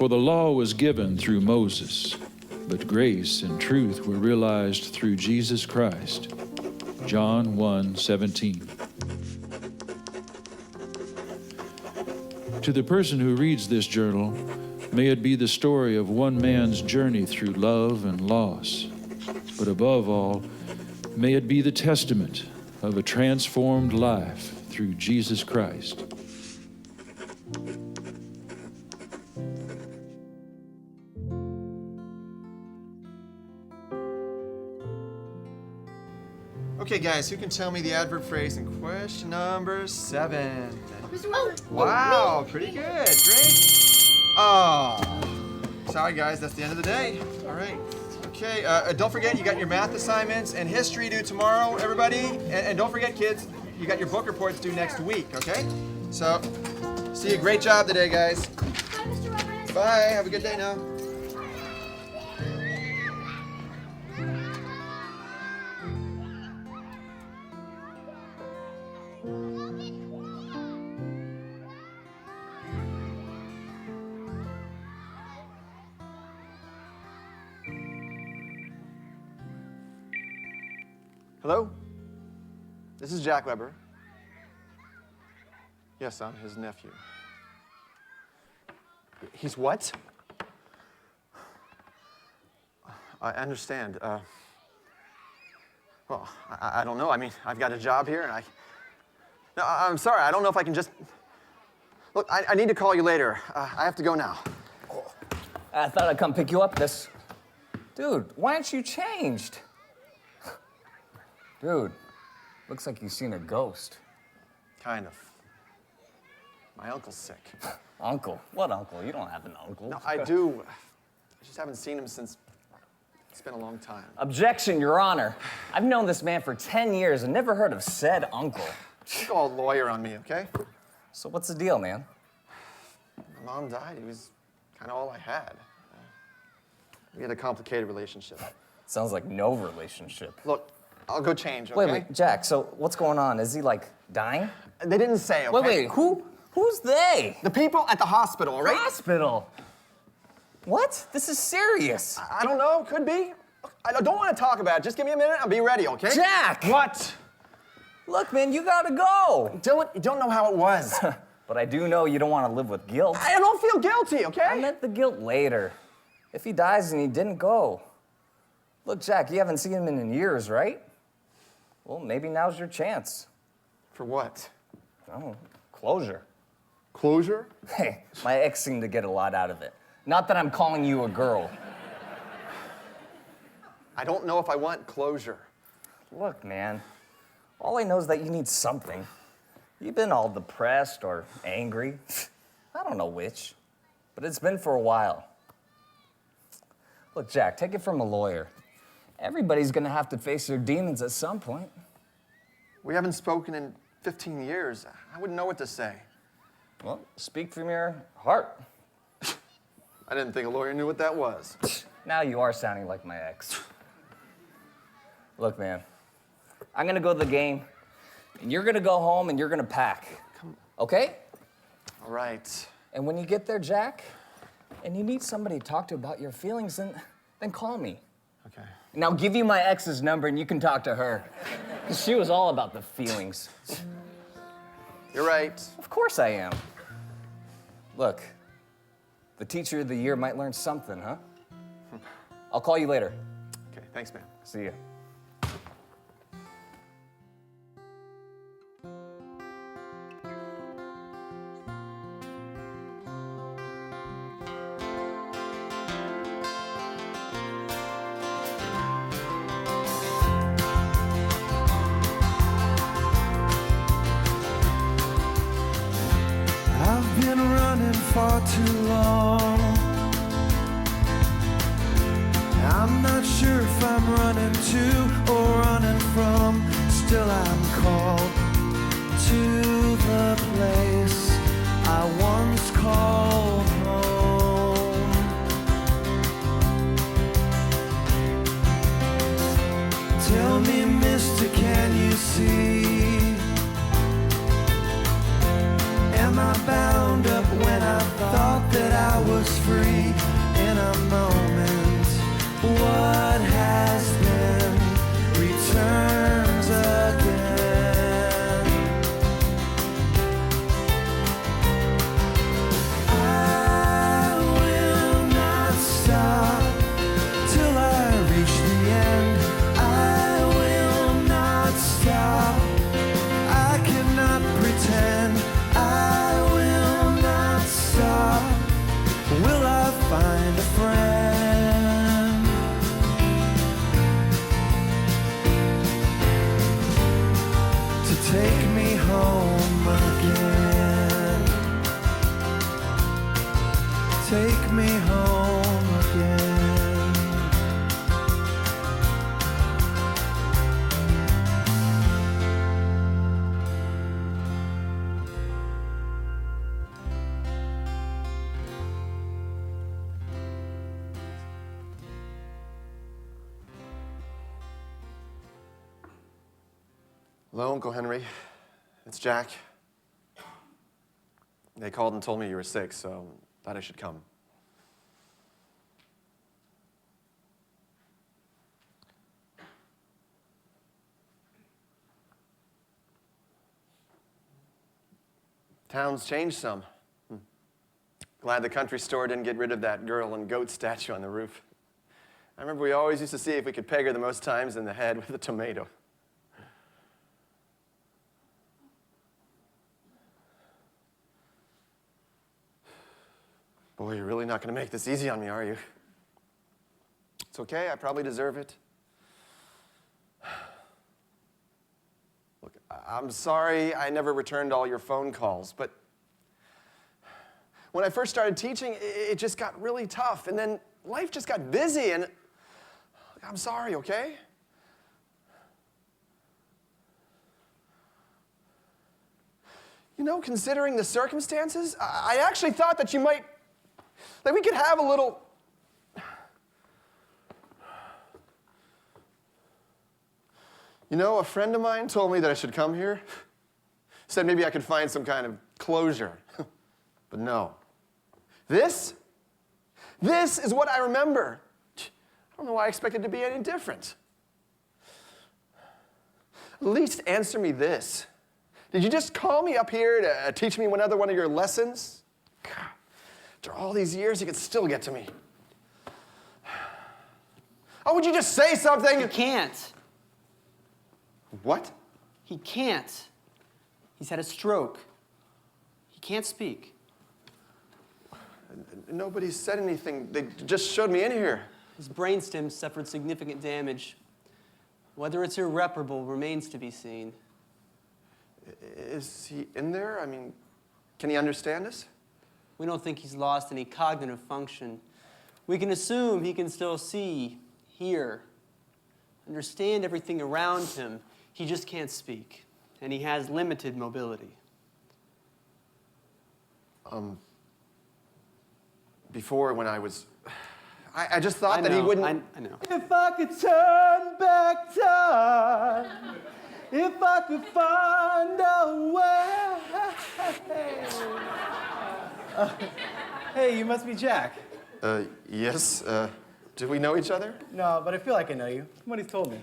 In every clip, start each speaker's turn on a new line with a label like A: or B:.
A: For the law was given through Moses, but grace and truth were realized through Jesus Christ. John 1:17. To the person who reads this journal, may it be the story of one man's journey through love and loss. But above all, may it be the testament of a transformed life through Jesus Christ.
B: Okay, guys, who can tell me the adverb phrase in question number 7?
C: Oh,
B: Wow, pretty good, great. Oh, sorry guys, that's the end of the day. All right. Okay, don't forget you got your math assignments and history due tomorrow, everybody. And don't forget, kids, you got your book reports due next week, okay? So, see you. Great job today, guys.
C: Bye, Mr. Roberts.
B: Bye, have a good day now. Hello? This is Jack Weber. Yes, I'm his nephew. He's what? I understand. Well, I don't know. I mean, I've got a job here, and No, I'm sorry. I don't know if I can just... Look, I need to call you later. I have to go now.
D: I thought I'd come pick you up Dude, why aren't you changed? Dude, looks like you've seen a ghost.
B: Kind of. My uncle's sick.
D: Uncle? What uncle? You don't have an uncle.
B: No, I do. I just haven't seen him since... It's been a long time.
D: Objection, Your Honor. I've known this man for 10 years and never heard of said uncle.
B: Don't go all lawyer on me, okay?
D: So what's the deal, man?
B: My mom died. He was kind of all I had. We had a complicated relationship.
D: Sounds like no relationship.
B: Look, I'll go change, okay?
D: Wait, Jack, so what's going on? Is he, like, dying?
B: They didn't say, okay?
D: Wait, who's they?
B: The people at the hospital, all right?
D: Hospital? What? This is serious.
B: I don't know, could be. I don't want to talk about it. Just give me a minute, I'll be ready, okay?
D: Jack!
B: What?
D: Look, man, you gotta go.
B: Dylan, you don't know how it was.
D: But I do know you don't want to live with guilt.
B: I don't feel guilty, okay?
D: I meant the guilt later. If he dies and he didn't go. Look, Jack, you haven't seen him in years, right? Well, maybe now's your chance.
B: For what?
D: Oh, closure.
B: Closure?
D: Hey, my ex seemed to get a lot out of it. Not that I'm calling you a girl.
B: I don't know if I want closure.
D: Look, man, all I know is that you need something. You've been all depressed or angry. I don't know which, but it's been for a while. Look, Jack, take it from a lawyer. Everybody's gonna have to face their demons at some point.
B: We haven't spoken in 15 years. I wouldn't know what to say.
D: Well, speak from your heart.
B: I didn't think a lawyer knew what that was.
D: Now you are sounding like my ex. Look, man, I'm gonna go to the game, and you're gonna go home and you're gonna pack. Okay?
B: All right.
D: And when you get there, Jack, and you need somebody to talk to about your feelings, then call me.
B: Okay.
D: And I'll give you my ex's number and you can talk to her. Because she was all about the feelings.
B: You're right.
D: Of course I am. Look, the teacher of the year might learn something, huh? I'll call you later.
B: Okay, thanks, man.
D: See ya.
E: I've been running far too long. I'm not sure if I'm running to or running from. Still I'm called to the place I once called home. Tell me, mister, can you see? Am I bound up when I thought that I was free?
B: Hello, Uncle Henry. It's Jack. They called and told me you were sick, so thought I should come. Town's changed some. Glad the country store didn't get rid of that girl and goat statue on the roof. I remember we always used to see if we could peg her the most times in the head with a tomato. Boy, you're really not going to make this easy on me, are you? It's okay, I probably deserve it. Look, I'm sorry I never returned all your phone calls, but when I first started teaching, it just got really tough, and then life just got busy, and I'm sorry, okay? You know, considering the circumstances, I actually thought that you might, that we could have a little, you know, a friend of mine told me that I should come here. Said maybe I could find some kind of closure. But no. This is what I remember. I don't know why I expected it to be any different. At least answer me this. Did you just call me up here to teach me another one of your lessons? God, after all these years, you can still get to me. Oh, would you just say something?
F: He can't.
B: What?
F: He can't. He's had a stroke. He can't speak.
B: Nobody said anything. They just showed me in here.
F: His brainstem suffered significant damage. Whether it's irreparable remains to be seen.
B: Is he in there? I mean, can he understand us?
F: We don't think he's lost any cognitive function. We can assume he can still see, hear, understand everything around him. He just can't speak, and he has limited mobility.
B: Before, when I was... I just thought that he wouldn't...
F: I know.
G: If I could turn back time, if I could find a way. Hey, you must be Jack.
B: Yes. Do we know each other?
G: No, but I feel like I know you. Somebody's told me.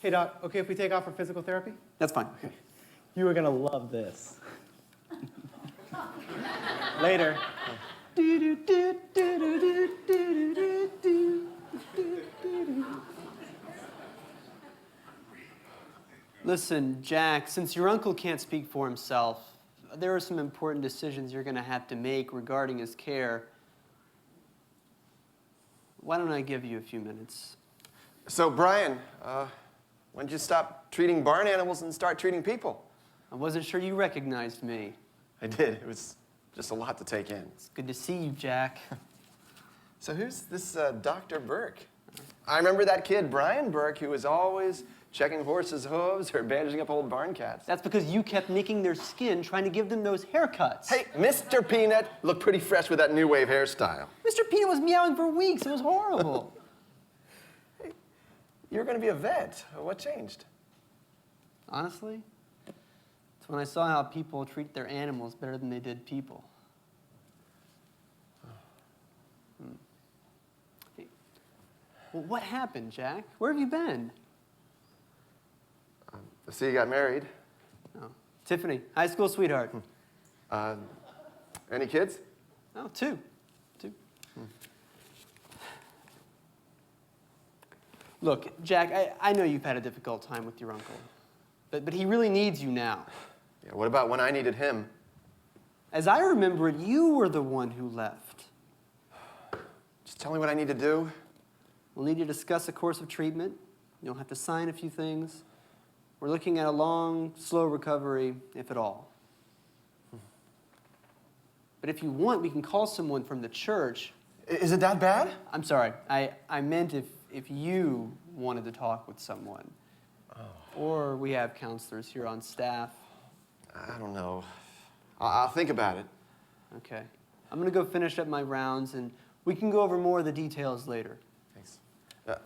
G: Hey, Doc, okay if we take off for physical therapy?
F: That's fine.
G: Okay. You are gonna love this. Later.
F: Listen, Jack, since your uncle can't speak for himself, there are some important decisions you're going to have to make regarding his care. Why don't I give you a few minutes?
B: So, Brian, when did you stop treating barn animals and start treating people?
F: I wasn't sure you recognized me.
B: I did. It was just a lot to take in.
F: It's good to see you, Jack.
B: So who's this Dr. Burke? I remember that kid, Brian Burke, who was always checking horses' hooves or bandaging up old barn cats.
F: That's because you kept nicking their skin trying to give them those haircuts.
B: Hey, Mr. Peanut looked pretty fresh with that new wave hairstyle.
F: Mr. Peanut was meowing for weeks. It was horrible.
B: Hey, you're going to be a vet. What changed?
F: Honestly, it's when I saw how people treat their animals better than they did people. Hey, well, what happened, Jack? Where have you been?
B: I see you got married.
F: Oh, Tiffany, high school sweetheart.
B: Any kids?
F: Oh, two. Look, Jack, I know you've had a difficult time with your uncle, but he really needs you now.
B: Yeah, what about when I needed him?
F: As I remember it, you were the one who left.
B: Just tell me what I need to do.
F: We'll need to discuss a course of treatment. You'll have to sign a few things. We're looking at a long, slow recovery, if at all. But if you want, we can call someone from the church.
B: Is it that bad?
F: I'm sorry, I meant if you wanted to talk with someone. Oh. Or we have counselors here on staff.
B: I don't know. I'll think about it.
F: Okay. I'm gonna go finish up my rounds, and we can go over more of the details later.
B: Thanks.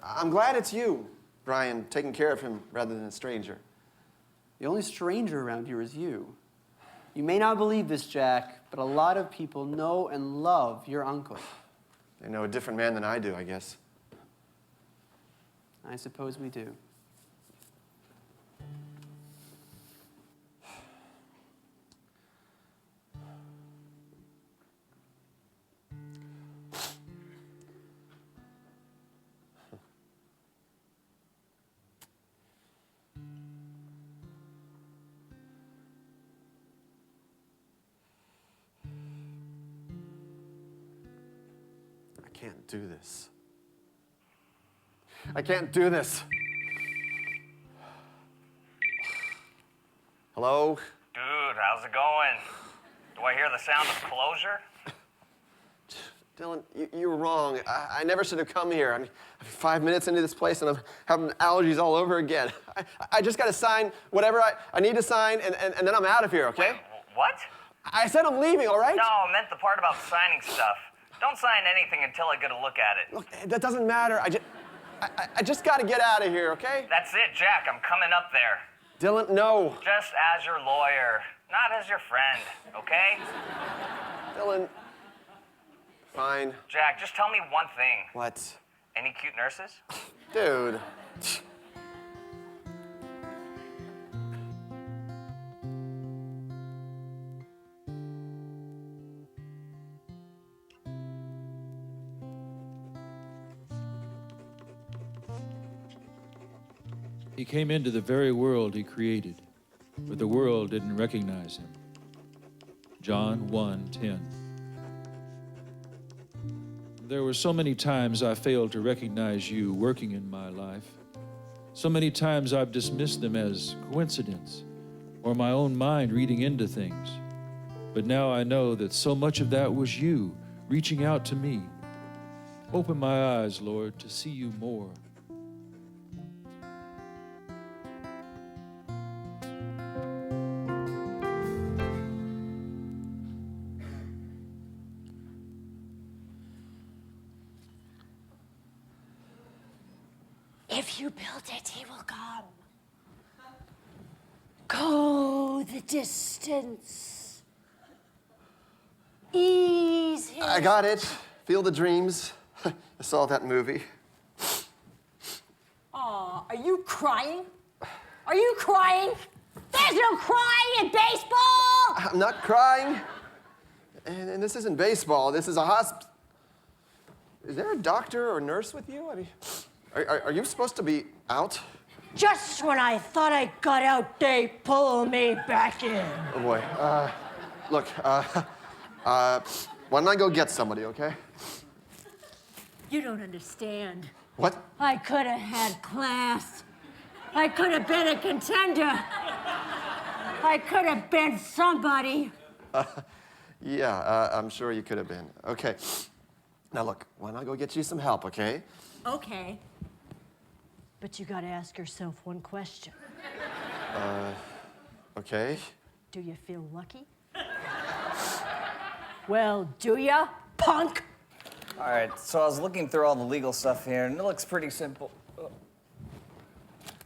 B: I'm glad it's you, Brian, taking care of him rather than a stranger.
F: The only stranger around here is you. You may not believe this, Jack, but a lot of people know and love your uncle.
B: They know a different man than I do, I guess.
F: I suppose we do.
B: I can't do this. I can't do this. Hello?
D: Dude, how's it going? Do I hear the sound of closure?
B: Dylan, you were wrong. I never should have come here. I mean, 5 minutes into this place and I'm having allergies all over again. I just got to sign whatever I need to sign and then I'm out of here, okay?
D: Wait, what?
B: I said I'm leaving, all right?
D: No, I meant the part about signing stuff. Don't sign anything until I get a look at it.
B: Look, that doesn't matter. I just got to get out of here, okay?
D: That's it, Jack. I'm coming up there.
B: Dylan, no.
D: Just as your lawyer, not as your friend, okay?
B: Dylan, fine.
D: Jack, just tell me one thing.
B: What?
D: Any cute nurses?
B: Dude.
A: He came into the very world he created, but the world didn't recognize him. John 1:10. There were so many times I failed to recognize you working in my life. So many times I've dismissed them as coincidence or my own mind reading into things. But now I know that so much of that was you reaching out to me. Open my eyes, Lord, to see you more.
C: If you build it, he will come. Go the distance. Ease his...
B: I got it. Feel the dreams. I saw that movie.
C: Aw, are you crying? Are you crying? There's no crying in baseball!
B: I'm not crying. And this isn't baseball. This is a hospital. Is there a doctor or nurse with you? I mean, are you supposed to be out?
C: Just when I thought I got out, they pull me back in.
B: Oh, boy. Look, why don't I go get somebody, okay?
C: You don't understand.
B: What?
C: I could have had class. I could have been a contender. I could have been somebody.
B: Yeah, I'm sure you could have been. Okay. Now, look, why don't I go get you some help, okay?
C: Okay. But you gotta ask yourself one question.
B: Okay.
C: Do you feel lucky? Well, do ya, punk?
D: All right, so I was looking through all the legal stuff here, and it looks pretty simple.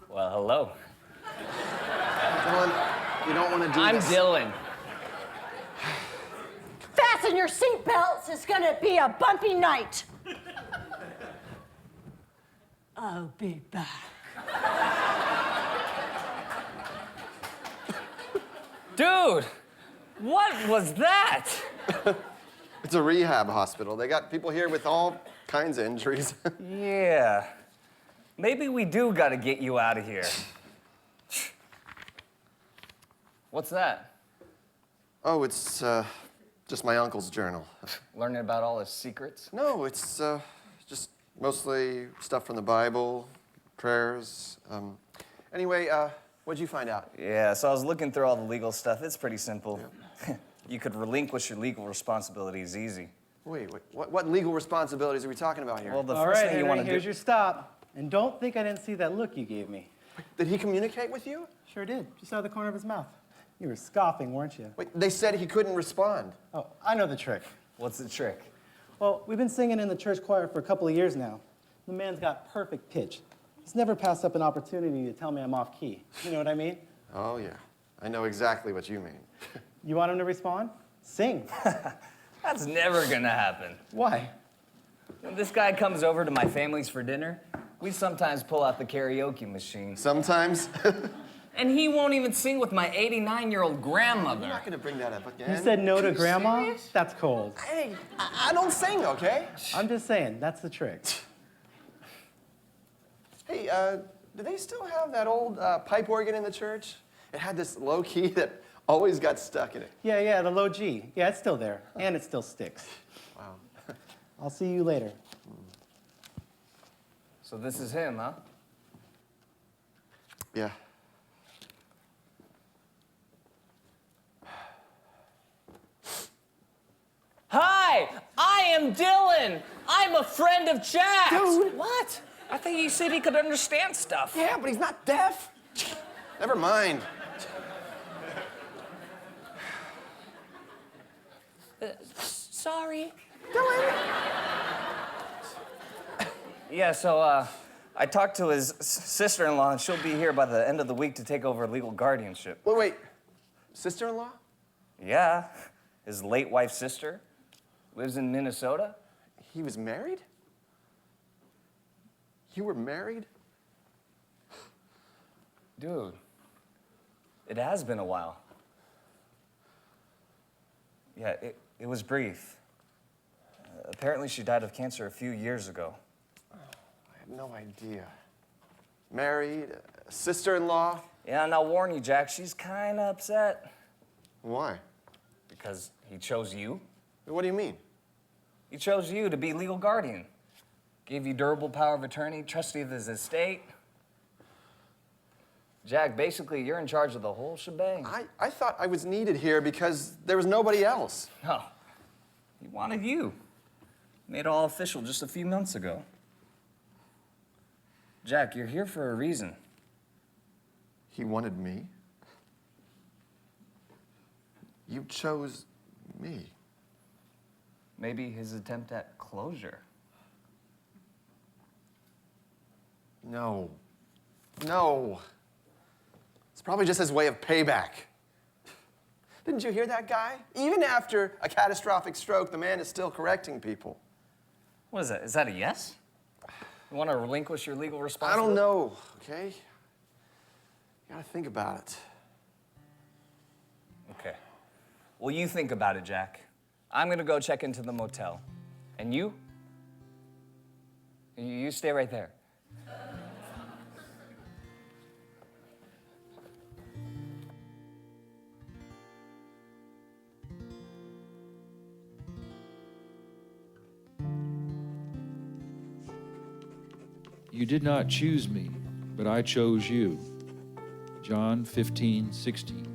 D: Well, hello.
B: Dylan, you don't want to do
D: I'm
B: this.
D: Dylan.
C: Fasten your seatbelts. It's gonna be a bumpy night. I'll be back.
D: Dude, what was that?
B: It's a rehab hospital. They got people here with all kinds of injuries.
D: Yeah. Maybe we do gotta get you out of here. What's that?
B: Oh, it's just my uncle's journal.
D: Learning about all his secrets?
B: No, it's just mostly stuff from the Bible, prayers. Anyway, what'd you find out?
D: Yeah, so I was looking through all the legal stuff. It's pretty simple. Yeah. You could relinquish your legal responsibilities easy.
B: Wait, what legal responsibilities are we talking about here?
D: Well, the
G: All
D: first
G: right,
D: thing you
G: Henry,
D: want to
G: here's
D: do...
G: your stop. And don't think I didn't see that look you gave me.
B: Did he communicate with you?
G: Sure did. Just out of the corner of his mouth. You were scoffing, weren't you?
B: Wait, they said he couldn't respond.
G: Oh, I know the trick.
D: What's the trick?
G: Well, we've been singing in the church choir for a couple of years now. The man's got perfect pitch. He's never passed up an opportunity to tell me I'm off key. You know what I mean?
B: Oh, yeah. I know exactly what you mean.
G: You want him to respond? Sing.
D: That's never gonna happen.
G: Why?
D: When this guy comes over to my family's for dinner, we sometimes pull out the karaoke machine.
B: Sometimes.
D: And he won't even sing with my 89-year-old grandmother.
B: I'm not going to bring that up again.
G: You said no to
B: Are you
G: grandma?
B: serious?
G: That's cold.
B: Hey, I don't sing, okay?
G: I'm just saying, that's the trick.
B: Hey, do they still have that old pipe organ in the church? It had this low key that always got stuck in it.
G: Yeah, the low G. Yeah, it's still there, and it still sticks.
B: Wow.
G: I'll see you later.
D: So this is him, huh?
B: Yeah.
D: Hi, I am Dylan. I'm a friend of Jack's.
B: Dude.
D: What? I think he said he could understand stuff.
B: Yeah, but he's not deaf. Never mind.
D: Sorry. Yeah, so I talked to his sister-in-law, and she'll be here by the end of the week to take over legal guardianship.
B: Wait. Sister-in-law?
D: Yeah, his late wife's sister lives in Minnesota.
B: He was married? You were married?
D: Dude, it has been a while. Yeah, it was brief. Apparently she died of cancer a few years ago.
B: I had no idea. Married, sister-in-law?
D: Yeah, and I'll warn you, Jack, she's kind of upset.
B: Why?
D: Because he chose you.
B: What do you mean?
D: He chose you to be legal guardian. Gave you durable power of attorney, trustee of his estate. Jack, basically, you're in charge of the whole shebang.
B: I thought I was needed here because there was nobody else.
D: No, he wanted you. Made it all official just a few months ago. Jack, you're here for a reason.
B: He wanted me. You chose me.
D: Maybe his attempt at closure.
B: No. It's probably just his way of payback. Didn't you hear that guy? Even after a catastrophic stroke, the man is still correcting people.
D: What is that? Is that a yes? You want to relinquish your legal
B: I
D: responsibility?
B: don't know, okay? You gotta think about it.
D: Okay. Well, you think about it, Jack. I'm gonna go check into the motel. And you? You stay right there.
A: You did not choose me, but I chose you. John 15:16.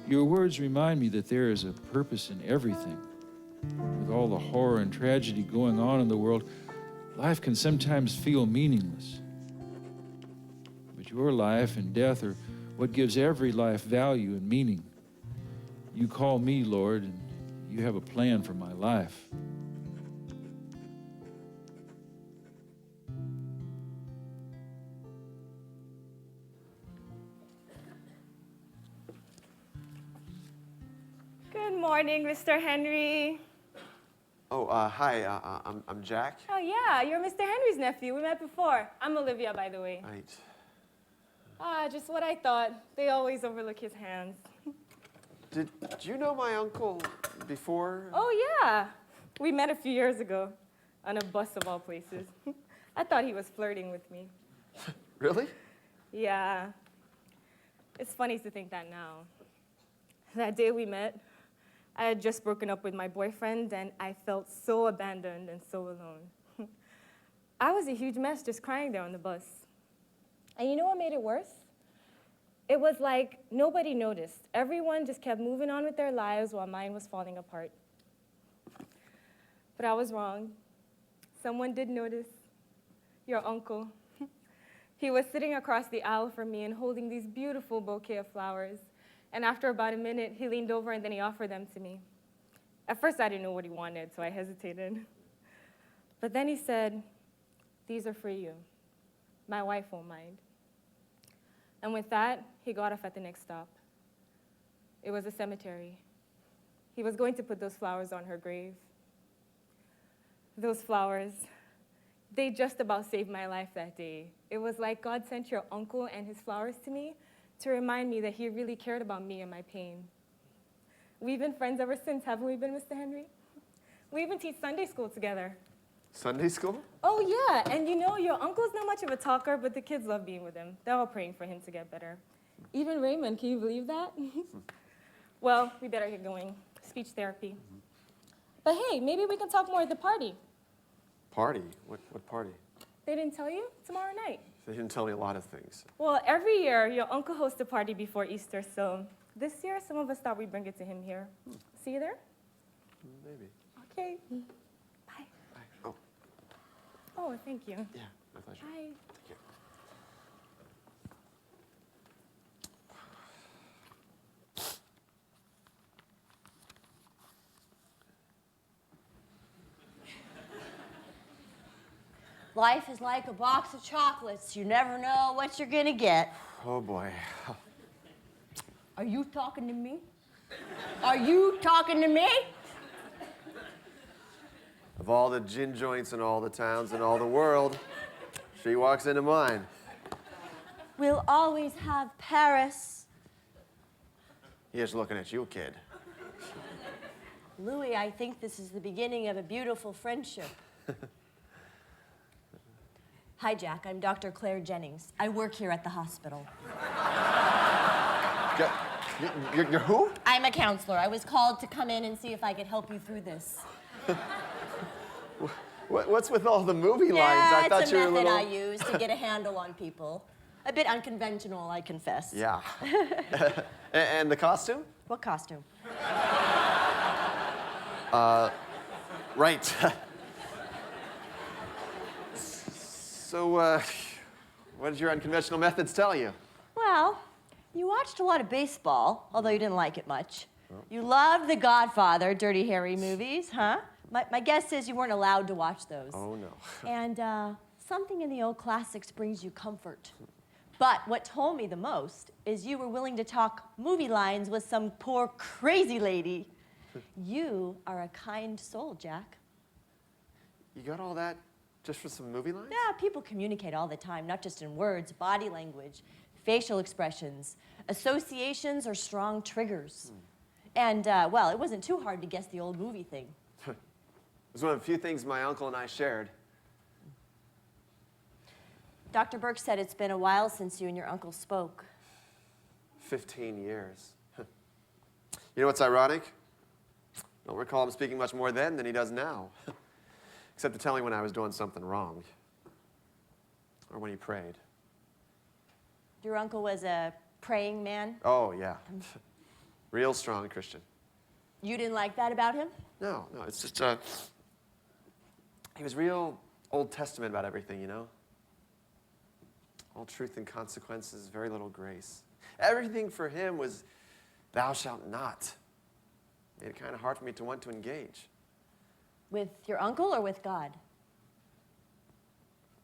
A: Your words remind me that there is a purpose in everything. With all the horror and tragedy going on in the world, life can sometimes feel meaningless. But your life and death are what gives every life value and meaning. You call me, Lord, and you have a plan for my life.
H: Good morning, Mr. Henry.
B: Oh, hi, I'm Jack.
H: Oh, yeah, you're Mr. Henry's nephew. We met before. I'm Olivia, by the way.
B: Right.
H: Just what I thought. They always overlook his hands.
B: Did you know my uncle before?
H: Oh, yeah. We met a few years ago on a bus of all places. I thought he was flirting with me.
B: Really?
H: Yeah. It's funny to think that now. That day we met, I had just broken up with my boyfriend, and I felt so abandoned and so alone. I was a huge mess just crying there on the bus. And you know what made it worse? It was like nobody noticed. Everyone just kept moving on with their lives while mine was falling apart. But I was wrong. Someone did notice. Your uncle. He was sitting across the aisle from me and holding these beautiful bouquet of flowers. And after about a minute, he leaned over and then he offered them to me. At first, I didn't know what he wanted, so I hesitated. But then he said, "These are for you. My wife won't mind." And with that, he got off at the next stop. It was a cemetery. He was going to put those flowers on her grave. Those flowers, they just about saved my life that day. It was like God sent your uncle and his flowers to me to remind me that he really cared about me and my pain. We've been friends ever since, haven't we been, Mr. Henry? We even teach Sunday school together.
B: Sunday school?
H: Oh, yeah, and you know, your uncle's not much of a talker, but the kids love being with him. They're all praying for him to get better. Even Raymond, can you believe that? Well, we better get going. Speech therapy. But hey, maybe we can talk more at the party.
B: Party? What party?
H: They didn't tell you? Tomorrow night.
B: They didn't tell me a lot of things.
H: Well, every year, your uncle hosts a party before Easter, so this year, some of us thought we'd bring it to him here. See you there?
B: Maybe.
H: Okay. Bye.
B: Bye. Oh,
H: Oh, thank you.
B: yeah, my pleasure.
H: Bye.
B: Take care.
C: Life is like a box of chocolates. You never know what you're gonna get.
B: Oh, boy.
C: Are you talking to me? Are you talking to me?
B: Of all the gin joints in all the towns in all the world, she walks into mine.
C: We'll always have Paris.
B: He's looking at you, kid.
C: Louis, I think this is the beginning of a beautiful friendship. Hi, Jack. I'm Dr. Claire Jennings. I work here at the hospital.
B: You're who?
C: I'm a counselor. I was called to come in and see if I could help you through this.
B: What's with all the movie lines?
C: Yeah,
B: I thought
C: it's a
B: you were
C: method
B: a
C: I
B: little...
C: use to get a handle on people. A bit unconventional, I confess.
B: Yeah. And the costume?
C: What costume?
B: Right. So, what did your unconventional methods tell you?
C: Well, you watched a lot of baseball, although you didn't like it much. You loved the Godfather, Dirty Harry movies, huh? My guess is you weren't allowed to watch those.
B: Oh, no.
C: And something in the old classics brings you comfort. But what told me the most is you were willing to talk movie lines with some poor crazy lady. You are a kind soul, Jack.
B: You got all that just for some movie lines?
C: Yeah, people communicate all the time, not just in words, body language, facial expressions, associations, or strong triggers. And, well, it wasn't too hard to guess the old movie thing.
B: It was one of the few things my uncle and I shared.
C: Dr. Burke said it's been a while since you and your uncle spoke.
B: 15 years. You know what's ironic? I don't recall him speaking much more then than he does now. Except to tell me when I was doing something wrong. Or when he prayed.
C: Your uncle was a praying man?
B: Oh, yeah. Real strong Christian.
C: You didn't like that about him?
B: No, it's just, he was real Old Testament about everything, you know? All truth and consequences, very little grace. Everything for him was, thou shalt not. Made it kind of hard for me to want to engage.
C: With your uncle or with God?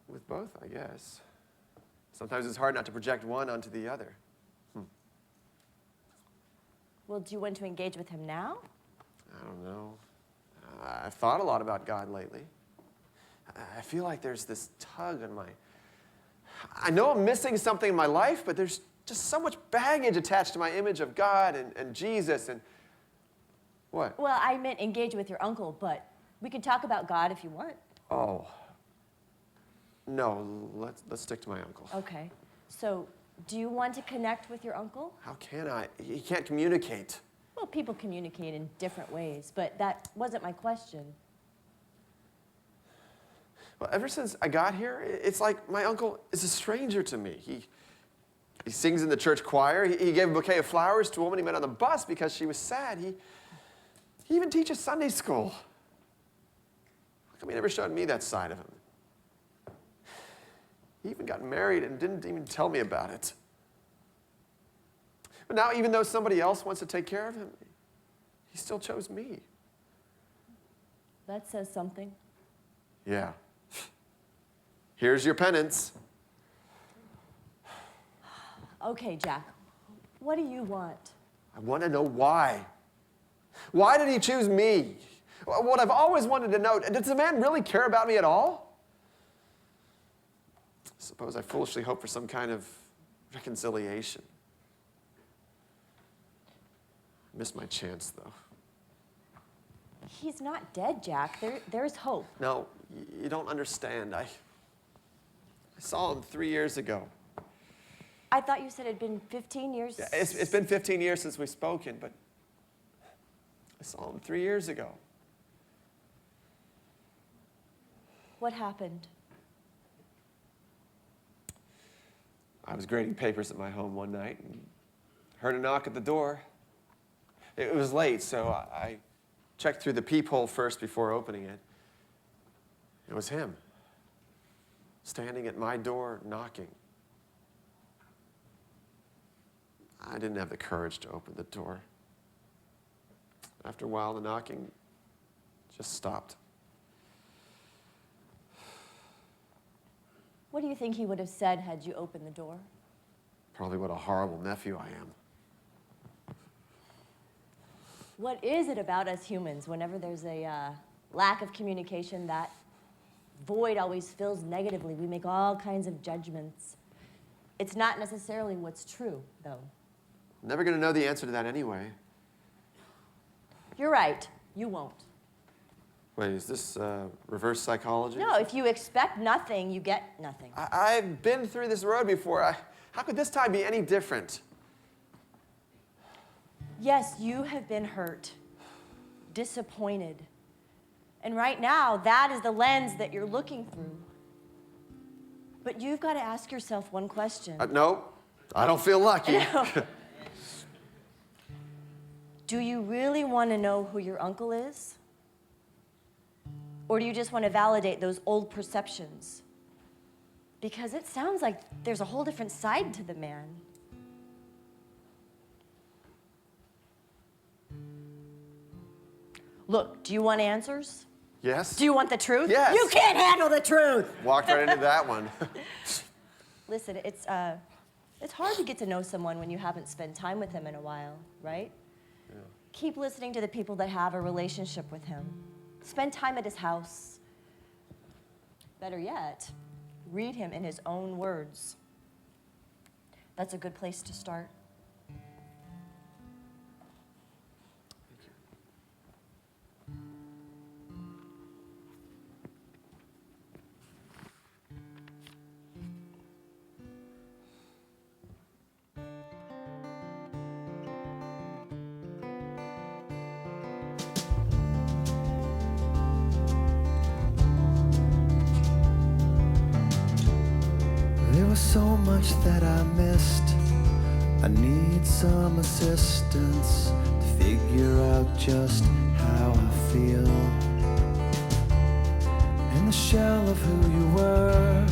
B: With both, I guess. Sometimes it's hard not to project one onto the other.
C: Well, do you want to engage with him now?
B: I don't know. I've thought a lot about God lately. I feel like there's this tug on my... I know I'm missing something in my life, but there's just so much baggage attached to my image of God and Jesus and... What?
C: Well, I meant engage with your uncle, but we could talk about God if you want.
B: Oh. No, let's stick to my uncle.
C: Okay. So, do you want to connect with your uncle?
B: How can I? He can't communicate.
C: Well, people communicate in different ways, but that wasn't my question.
B: Well, ever since I got here, it's like my uncle is a stranger to me. He sings in the church choir. He gave a bouquet of flowers to a woman he met on the bus because she was sad. He even teaches Sunday school. How come he never showed me that side of him? He even got married and didn't even tell me about it. But now, even though somebody else wants to take care of him, he still chose me.
C: That says something.
B: Yeah. Here's your penance.
C: Okay, Jack, what do you want?
B: I want to know why. Why did he choose me? What I've always wanted to know, does the man really care about me at all? I suppose I foolishly hope for some kind of reconciliation. I missed my chance, though.
C: He's not dead, Jack. There's hope.
B: No, you don't understand. I saw him 3 years ago.
C: I thought you said it'd been 15 years.
B: Yeah, it's been 15 years since we've spoken, but I saw him 3 years ago.
C: What happened?
B: I was grading papers at my home one night and heard a knock at the door. It was late, so I checked through the peephole first before opening it. It was him, standing at my door, knocking. I didn't have the courage to open the door. After a while, the knocking just stopped.
C: What do you think he would have said had you opened the door?
B: Probably what a horrible nephew I am.
C: What is it about us humans, whenever there's a lack of communication, that void always fills negatively? We make all kinds of judgments. It's not necessarily what's true, though.
B: I'm never going to know the answer to that anyway.
C: You're right. You won't.
B: Wait, is this reverse psychology?
C: No, if you expect nothing, you get nothing.
B: I've been through this road before. How could this time be any different?
C: Yes, you have been hurt, disappointed. And right now, that is the lens that you're looking through. But you've got to ask yourself one question.
B: No, I don't feel lucky.
C: No. Do you really want to know who your uncle is? Or do you just want to validate those old perceptions? Because it sounds like there's a whole different side to the man. Look, do you want answers?
B: Yes?
C: Do you want the truth?
B: Yes.
C: You can't handle the truth!
B: Walked right into that one.
C: Listen, it's hard to get to know someone when you haven't spent time with him in a while, right?
B: Yeah.
C: Keep listening to the people that have a relationship with him. Spend time at his house. Better yet, read him in his own words. That's a good place to start.
E: There was so much that I missed. I need some assistance to figure out just how I feel. In the shell of who you were,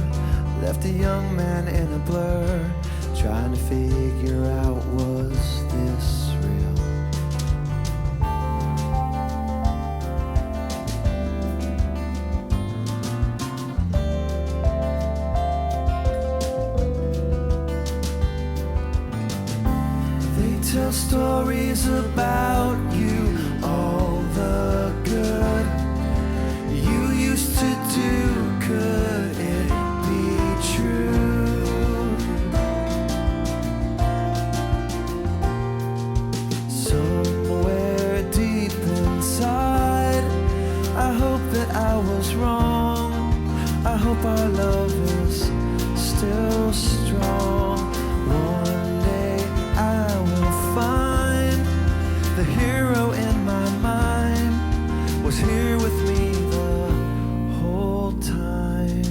E: left a young man in a blur, trying to figure out, was this real? Tell stories about you, all the good you used to do. Could it be true? Somewhere deep inside, I hope that I was wrong. I hope our love is still strong. One day I will find the hero in my mind was here with me the whole time.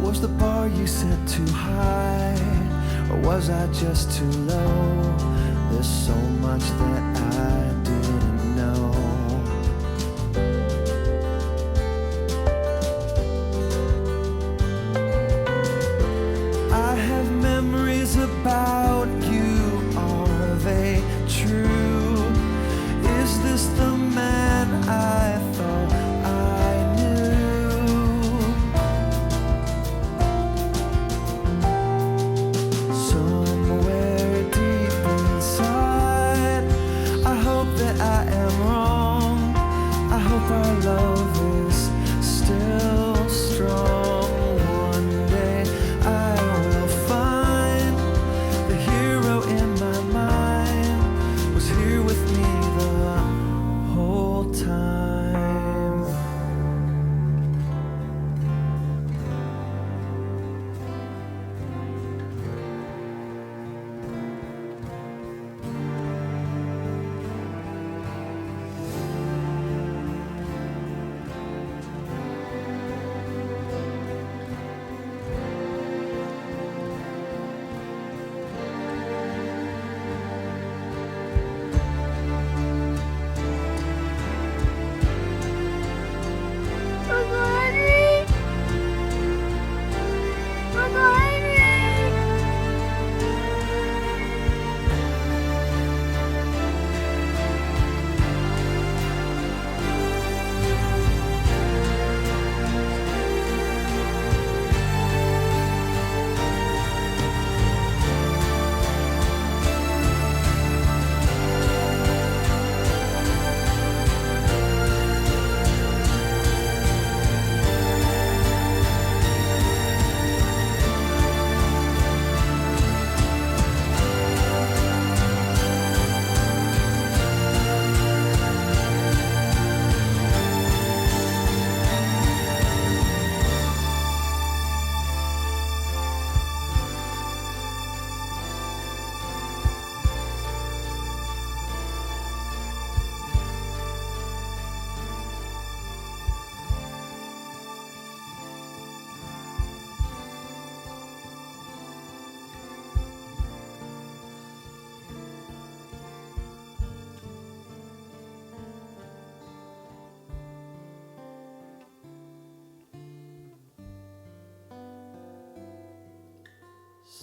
E: Was the bar you set too high, or was I just too low? There's so much that I didn't know. I have memories about you, are they true?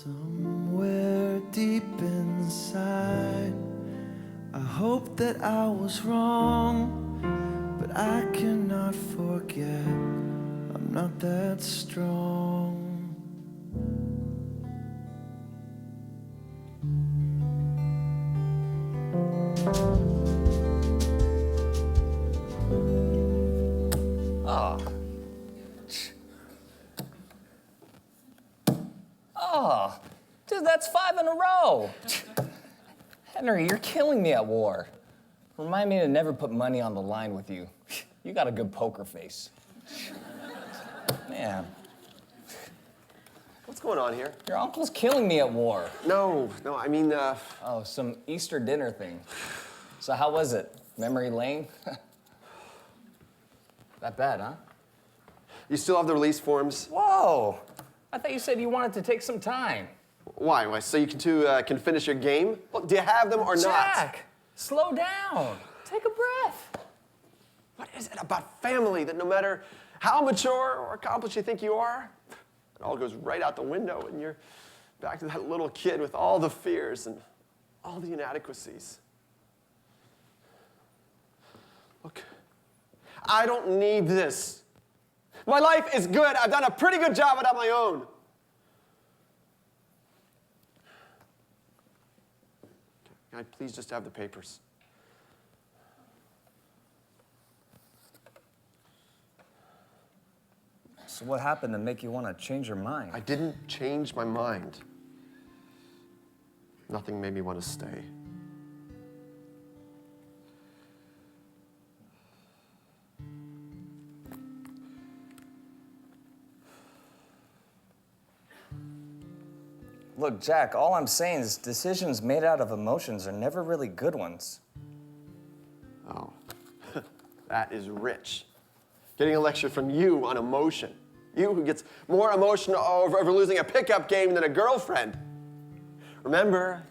E: Somewhere deep inside, I hope that I was wrong, but I cannot forget I'm not that strong.
D: Oh, dude, that's 5 in a row. Henry, you're killing me at war. Remind me to never put money on the line with you. You got a good poker face. Man,
I: What's going on here?
D: your uncle's killing me at war.
I: No, I mean,
D: Oh, some Easter dinner thing. So how was it? Memory lane? That bad, huh?
I: you still have the release forms?
D: Whoa! I thought you said you wanted to take some time.
I: Why? Why? So you can finish your game? Look, do you have them or not?
D: Jack, slow down. Take a breath.
I: What is it about family that no matter how mature or accomplished you think you are, it all goes right out the window and you're back to that little kid with all the fears and all the inadequacies? Look, I don't need this. My life is good. I've done a pretty good job of it on my own. Can I please just have the papers?
D: So what happened to make you want to change your mind?
I: I didn't change my mind. Nothing made me want to stay.
D: Look, Jack, all I'm saying is decisions made out of emotions are never really good ones.
I: Oh, that is rich. Getting a lecture from you on emotion. You who gets more emotional over losing a pickup game than a girlfriend. Remember,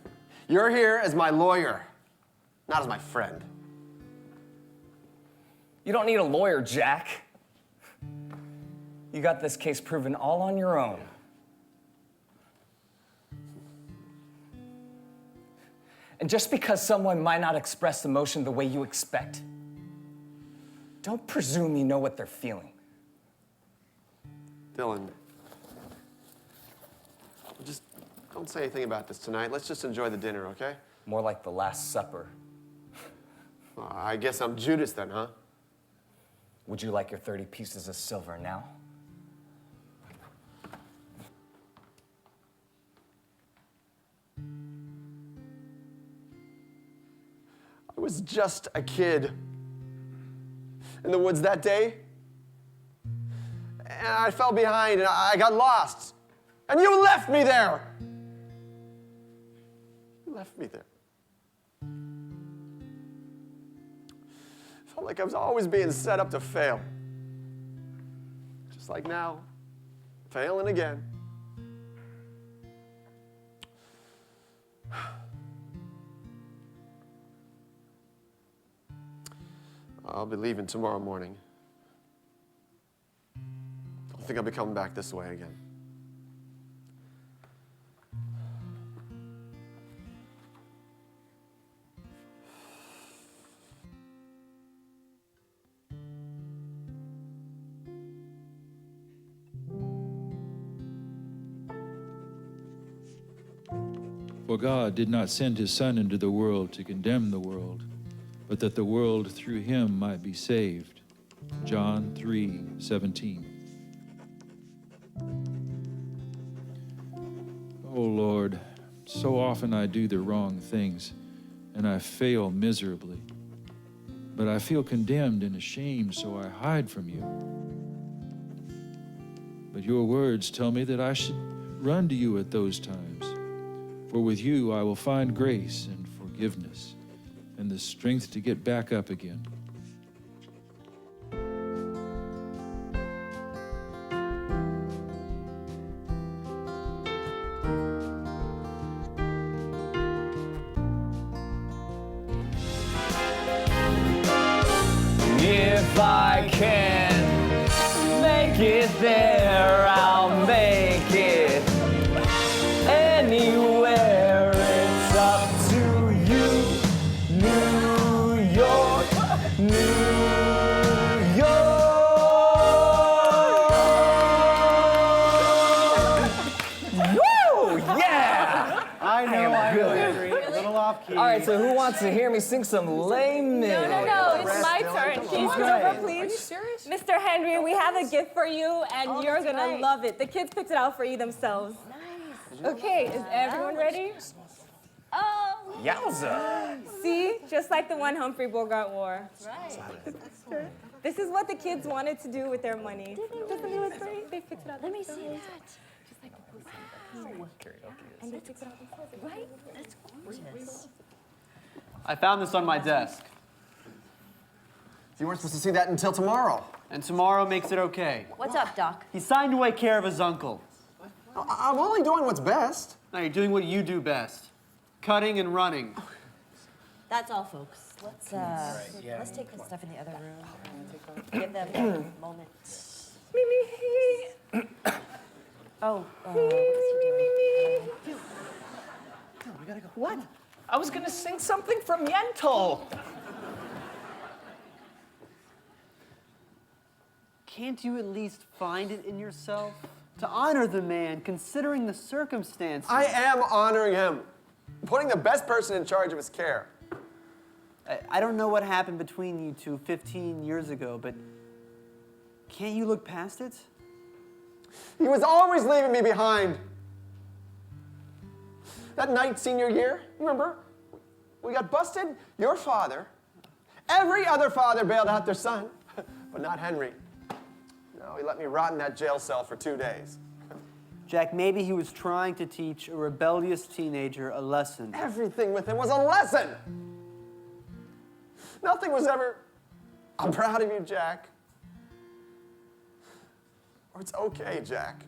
I: you're here as my lawyer, not as my friend.
D: You don't need a lawyer, Jack. You got this case proven all on your own. And just because someone might not express emotion the way you expect, don't presume you know what they're feeling.
I: Dylan, just don't say anything about this tonight. Let's just enjoy the dinner, okay?
D: More like the Last Supper.
I: Well, I guess I'm Judas then, huh?
D: Would you like your 30 pieces of silver now?
I: I was just a kid in the woods that day. And I fell behind and I got lost. And you left me there. You left me there. Felt like I was always being set up to fail. Just like now, failing again. I'll be leaving tomorrow morning. I think I'll be coming back this way again.
A: For God did not send his Son into the world to condemn the world, but that the world through him might be saved. John 3:17. Oh Lord, so often I do the wrong things, and I fail miserably. But I feel condemned and ashamed, so I hide from you. But your words tell me that I should run to you at those times. For with you I will find grace and forgiveness and the strength to get back up again.
D: If I can make it there, I'll make it.
G: I know, I
D: good.
G: agree. A little off key.
D: All right, so who wants to hear me sing some lame music?
H: No, it's my turn. Can you come over, please?
D: Are you serious?
H: Mr. Henry, we have a gift for you, and
C: Oh,
H: you're
C: that's
H: gonna
C: right.
H: love it. The kids picked it out for you themselves.
C: Nice.
H: Okay, is everyone ready?
C: Oh,
D: Yowza.
H: See, just like the one Humphrey Bogart wore.
C: right.
H: This is what the kids wanted to do with their money. Doesn't it look great? They picked it out.
C: Let me see that.
H: Just like the post. And they picked it out themselves, right?
C: That's gorgeous.
F: I found this on my desk,
I: You weren't supposed to see that until tomorrow.
F: and tomorrow makes it okay.
C: What's up, Doc?
F: He signed away care of his uncle.
I: I'm only doing what's best.
F: Now you're doing what you do best, cutting and running.
C: That's all, folks. Let's take this stuff in the other room. Give them a moment. Oh, what is he doing?
D: What? I was gonna sing something from Yentl.
F: Can't you at least find it in yourself to honor the man, considering the circumstances?
I: I am honoring him, putting the best person in charge of his care.
F: I don't know what happened between you two 15 years ago, but can't you look past it?
I: He was always leaving me behind. That night senior year, remember? We got busted. Your father, every other father bailed out their son, but not Henry. No, he let me rot in that jail cell for 2 days.
F: Jack, maybe he was trying to teach a rebellious teenager a lesson.
I: Everything with him was a lesson. Nothing was ever, I'm proud of you, Jack. Or it's okay, Jack.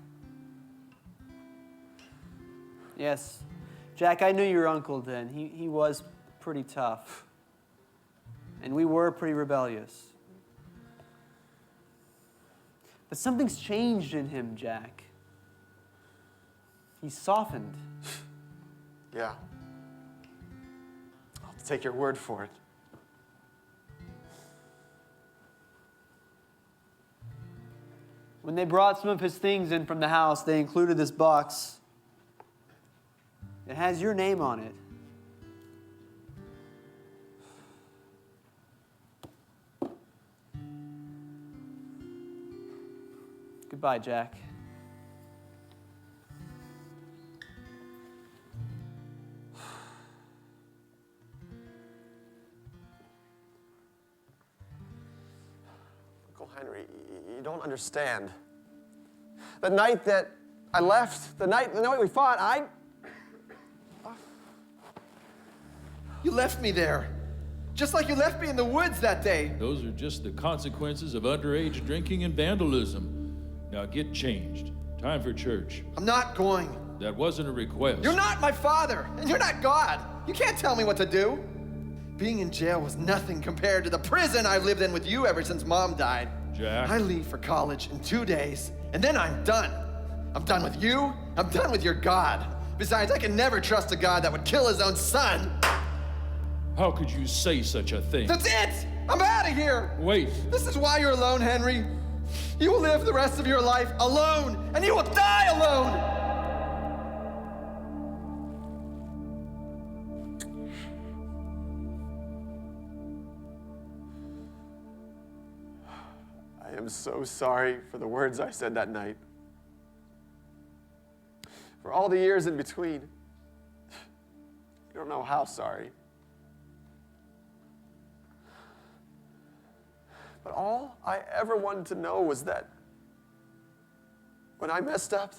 F: Yes. Jack, I knew your uncle then. He was pretty tough. And we were pretty rebellious. But something's changed in him, Jack. He's softened.
I: Yeah. I'll take your word for it.
F: When they brought some of his things in from the house, they included this box. It has your name on it. Goodbye, Jack.
I: Uncle Henry, you don't understand. The night that I left, the night we fought, You left me there. Just like you left me in the woods that day.
A: Those are just the consequences of underage drinking and vandalism. Now get changed. Time for church.
I: I'm not going.
A: That wasn't a request.
I: You're not my father, and you're not God. You can't tell me what to do. Being in jail was nothing compared to the prison I've lived in with you ever since Mom died.
A: Jack.
I: I leave for college in 2 days, and then I'm done. I'm done with you. I'm done with your God. Besides, I can never trust a God that would kill his own son.
A: How could you say such a thing?
I: That's it! I'm out of here!
A: Wait.
I: This is why you're alone, Henry. You will live the rest of your life alone, and you will die alone! I am so sorry for the words I said that night. For all the years in between. You don't know how sorry. But all I ever wanted to know was that when I messed up,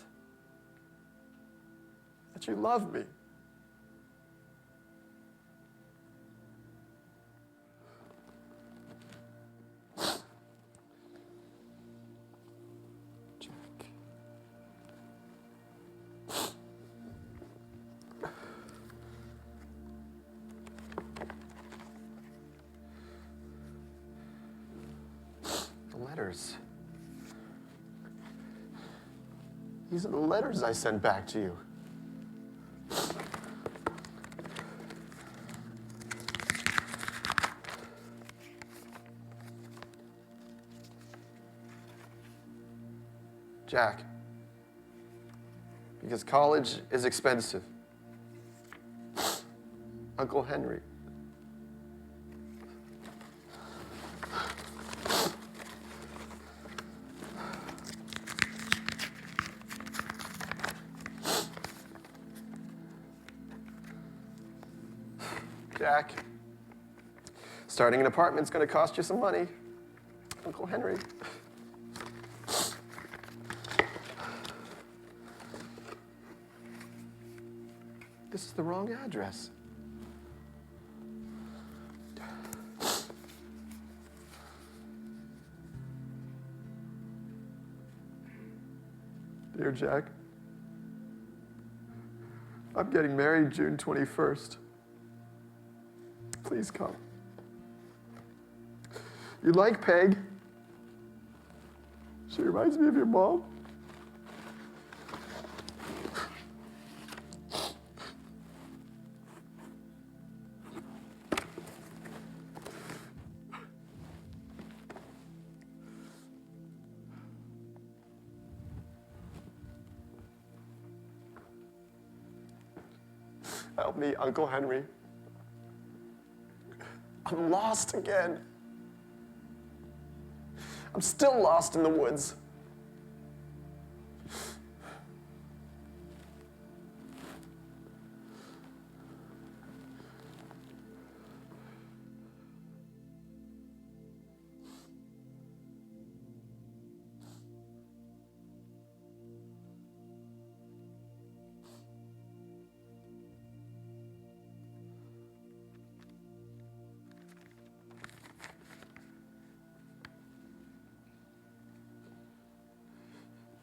I: that you loved me. Jack. The letters. These are the letters I sent back to you. Jack, because college is expensive. Uncle Henry. Jack, starting an apartment's gonna cost you some money. Uncle Henry. This is the wrong address. Dear Jack, I'm getting married June 21st. Please come. You like Peg? She reminds me of your mom. Help me, Uncle Henry. I'm lost again. I'm still lost in the woods.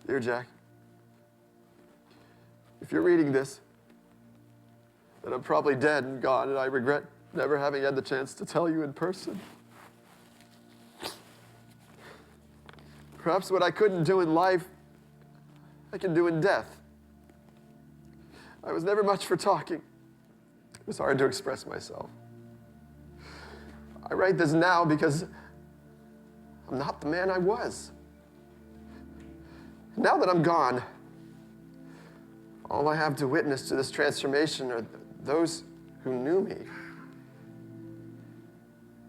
I: Dear Jack, if you're reading this, then I'm probably dead and gone, and I regret never having had the chance to tell you in person. Perhaps what I couldn't do in life, I can do in death. I was never much for talking. It was hard to express myself. I write this now because I'm not the man I was. Now that I'm gone, all I have to witness to this transformation are those who knew me.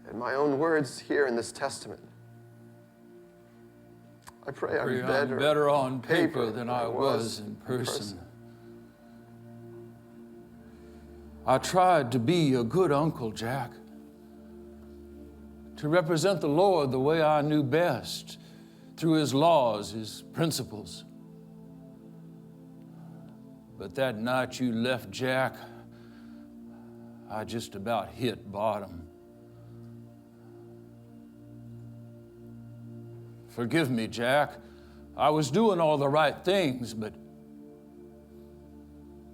I: And my own words here in this testament. I pray I'm
A: better on paper than I was in person. I tried to be a good uncle, Jack, to represent the Lord the way I knew best, through his laws, his principles. But that night you left, Jack, I just about hit bottom. Forgive me, Jack. I was doing all the right things, but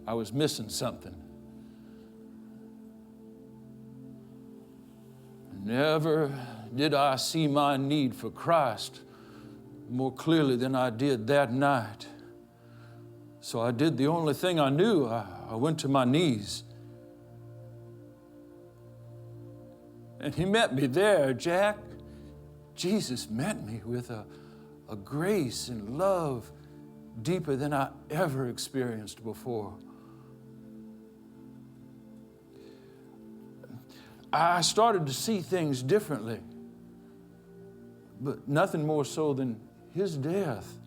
A: I was missing something. Never did I see my need for Christ more clearly than I did that night. So I did the only thing I knew. I went to my knees. And he met me there, Jack. Jesus met me with a grace and love deeper than I ever experienced before. I started to see things differently, but nothing more so than his death.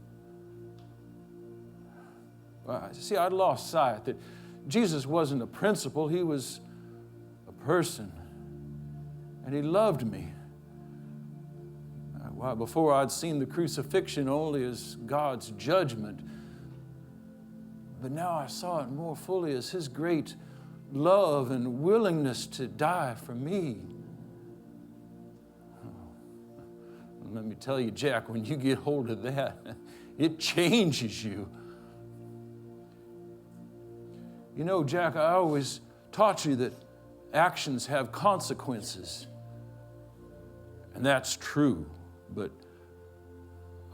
A: See, I'd lost sight that Jesus wasn't a principle, he was a person. And he loved me. Why, before I'd seen the crucifixion only as God's judgment, but now I saw it more fully as his great love and willingness to die for me. Let me tell you, Jack, when you get hold of that, it changes you. You know, Jack, I always taught you that actions have consequences. And that's true, but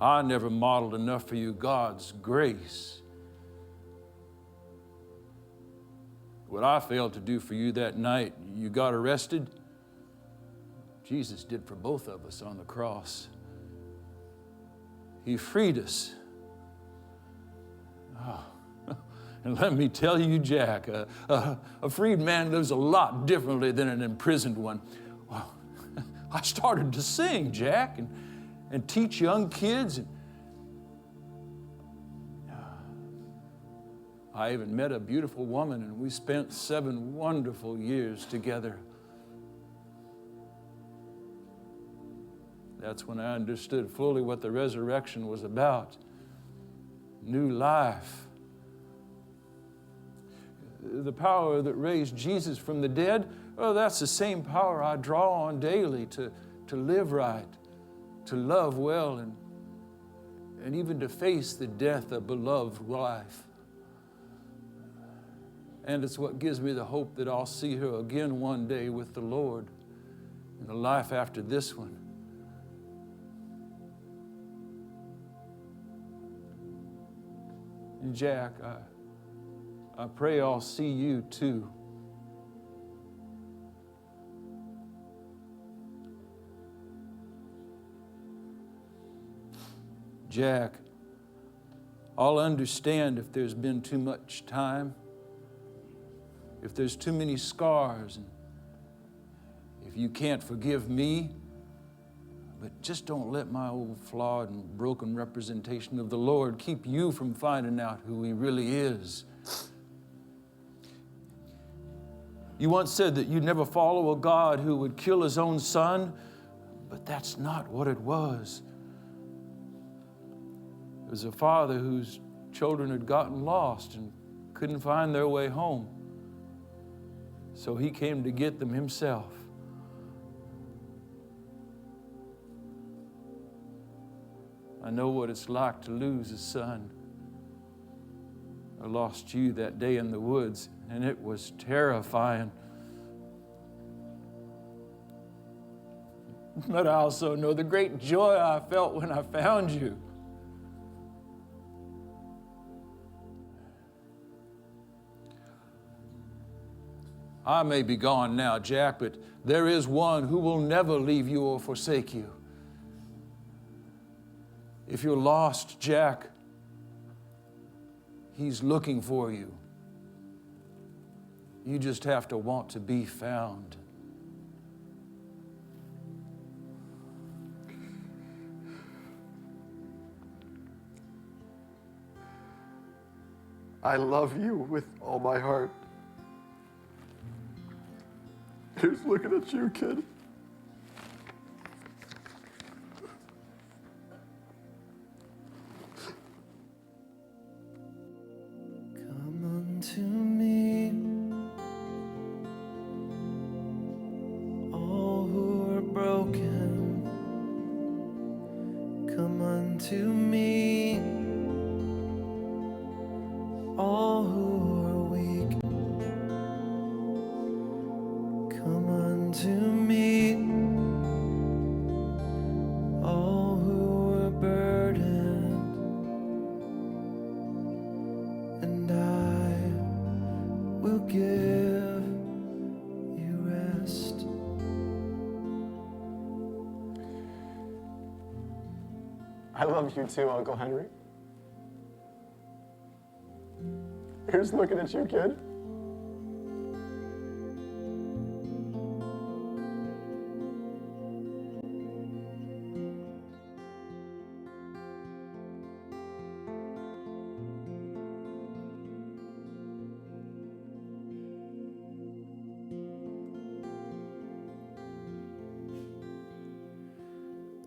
A: I never modeled enough for you God's grace. What I failed to do for you that night, you got arrested, Jesus did for both of us on the cross. He freed us. Oh. And let me tell you, Jack, a freed man lives a lot differently than an imprisoned one. Well, I started to sing, Jack, and teach young kids. And I even met a beautiful woman, and we spent 7 wonderful years together. That's when I understood fully what the resurrection was about. New life. The power that raised Jesus from the dead, oh, that's the same power I draw on daily to live right, to love well, and even to face the death of beloved life. And it's what gives me the hope that I'll see her again one day with the Lord in the life after this one. And Jack, I pray I'll see you too. Jack, I'll understand if there's been too much time, if there's too many scars, and if you can't forgive me, but just don't let my old flawed and broken representation of the Lord keep you from finding out who He really is. You once said that you'd never follow a God who would kill His own Son, but that's not what it was. It was a father whose children had gotten lost and couldn't find their way home. So He came to get them Himself. I know what it's like to lose a son. I lost you that day in the woods, and it was terrifying. But I also know the great joy I felt when I found you. I may be gone now, Jack, but there is one who will never leave you or forsake you. If you're lost, Jack, He's looking for you. You just have to want to be found.
I: I love you with all my heart. Here's looking at you, kid.
E: Come unto me, all who are broken. Come unto me, all who are weak. Come unto me, all who are burdened, and I will give you rest.
I: I love you too, Uncle Henry. Here's looking at you, kid.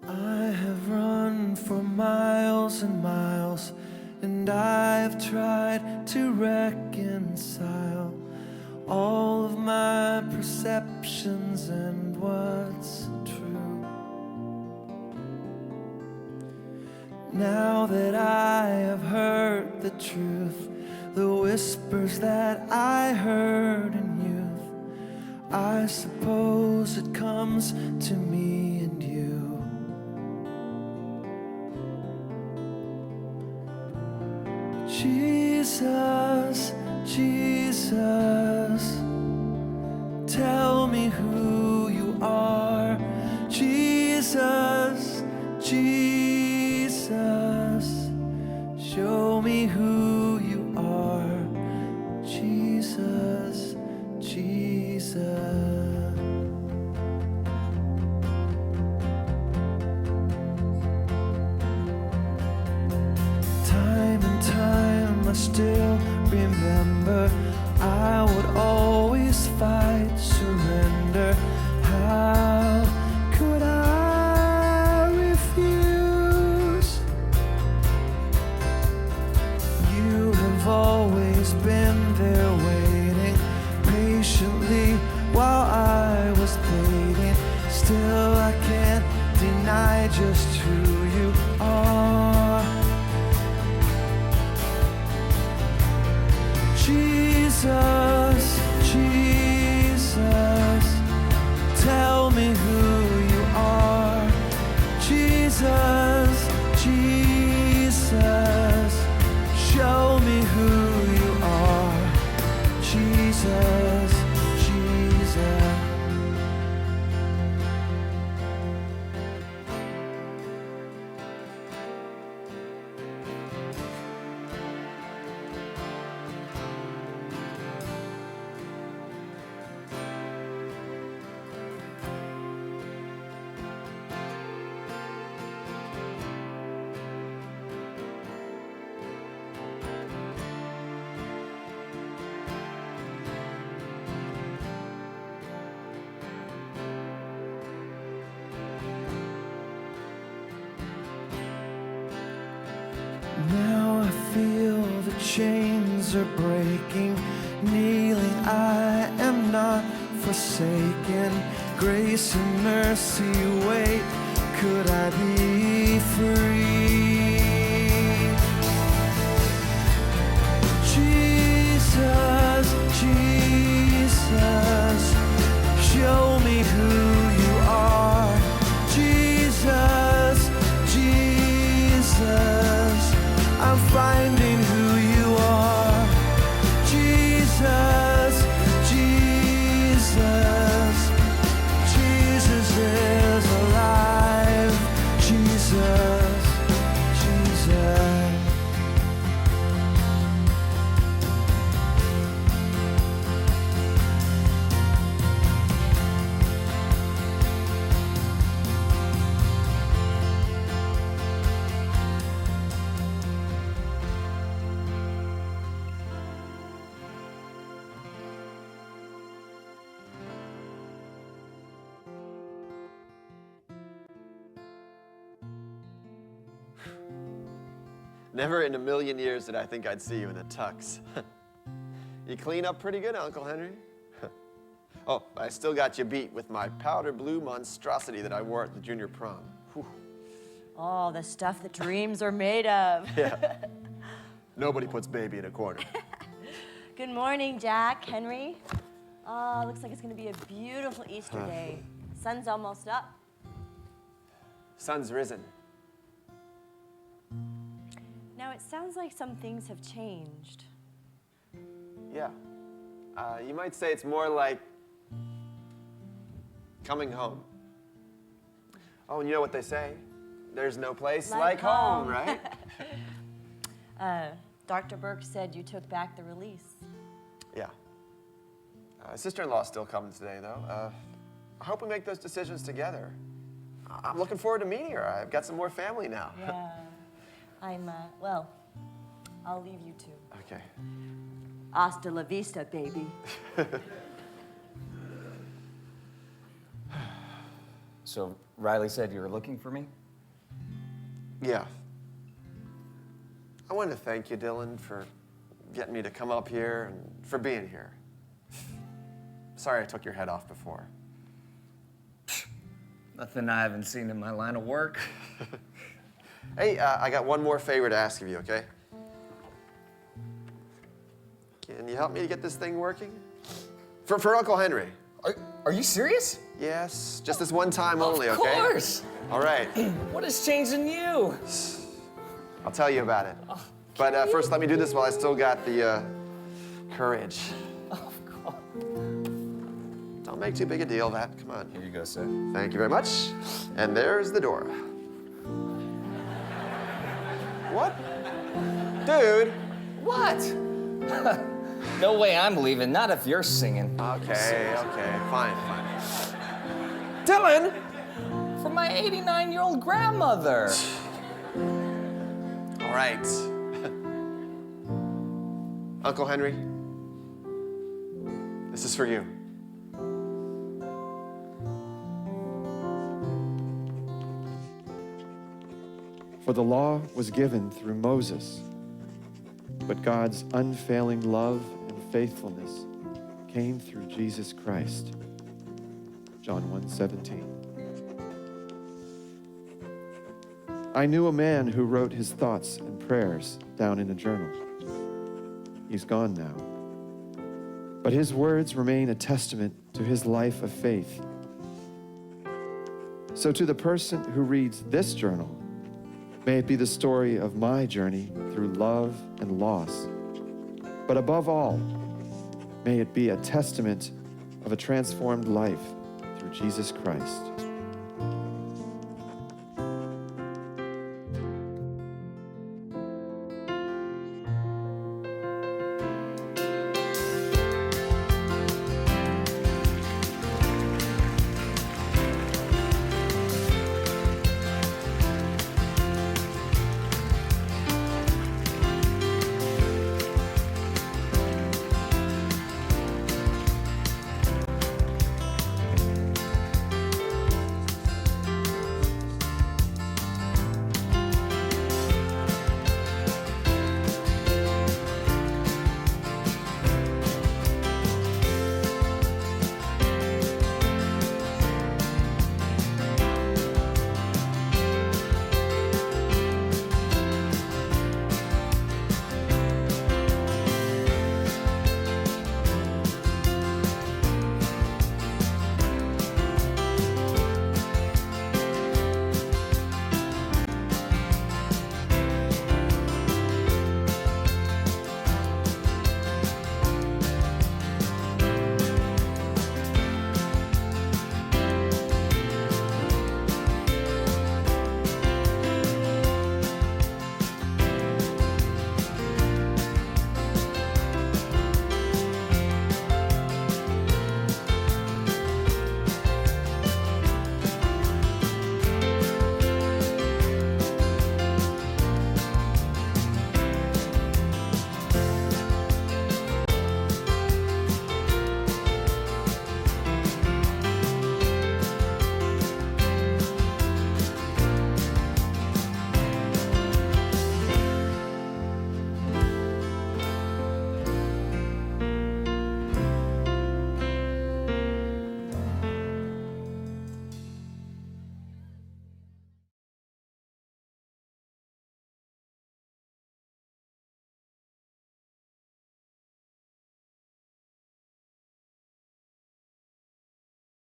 E: I have run for miles and miles, and I've tried to reconcile all of my perceptions and what's true. Now that I have heard the truth, the whispers that I heard in youth, I suppose it comes to me and you. Jesus, Jesus, tell me who you are. Jesus, Jesus, show me who you are. just who you are. Jesus, Jesus, tell me who you are. Jesus, Jesus, show me who you are. Jesus, Jesus. Now I feel the chains are breaking. Kneeling, I am not forsaken. Grace and mercy wait. Could I be free? Jesus, Jesus, show me who you are. Jesus, Jesus, I'm finding who you are. Jesus, Jesus, Jesus is alive. Jesus, Jesus.
I: Never in a million years did I think I'd see you in a tux. You clean up pretty good, Uncle Henry. Oh, I still got you beat with my powder blue monstrosity that I wore at the junior prom. Whew.
C: Oh, the stuff that dreams are made of.
I: Yeah. Nobody puts baby in a corner.
C: Good morning, Jack, Henry. Looks like it's gonna be a beautiful Easter day. Sun's almost up.
I: Sun's risen.
C: Now, it sounds like some things have changed.
I: Yeah. You might say it's more like coming home. Oh, and you know what they say? There's no place like home, right?
C: Dr. Burke said you took back the release.
I: Yeah. Sister-in-law's still coming today, though. I hope we make those decisions together. I'm looking forward to meeting her. I've got some more family now.
C: Yeah. Well, I'll leave you two.
I: Okay.
C: Hasta la vista, baby.
D: So Riley said you were looking for me?
I: Yeah. I wanted to thank you, Dylan, for getting me to come up here and for being here. Sorry I took your head off before.
D: Nothing I haven't seen in my line of work.
I: Hey, I got one more favor to ask of you, okay? Can you help me to get this thing working? For Uncle Henry.
D: Are you serious?
I: Yes, just this one time only, okay?
D: Of course!
I: All right,
D: What has changed in you?
I: I'll tell you about it. But first, let me do this while I still got the courage.
D: Of course.
I: Don't make too big a deal of that. Come on.
D: Here you go, sir.
I: Thank you very much. And there's the door. What? Dude.
D: What? No way I'm leaving, not if you're singing.
I: Okay, fine.
D: Dylan! For my 89-year-old grandmother.
I: All right. Uncle Henry, this is for you.
J: For the law was given through Moses, but God's unfailing love and faithfulness came through Jesus Christ. John 1:17. I knew a man who wrote his thoughts and prayers down in a journal. He's gone now. But his words remain a testament to his life of faith. So to the person who reads this journal, may it be the story of my journey through love and loss. But above all, may it be a testament of a transformed life through Jesus Christ.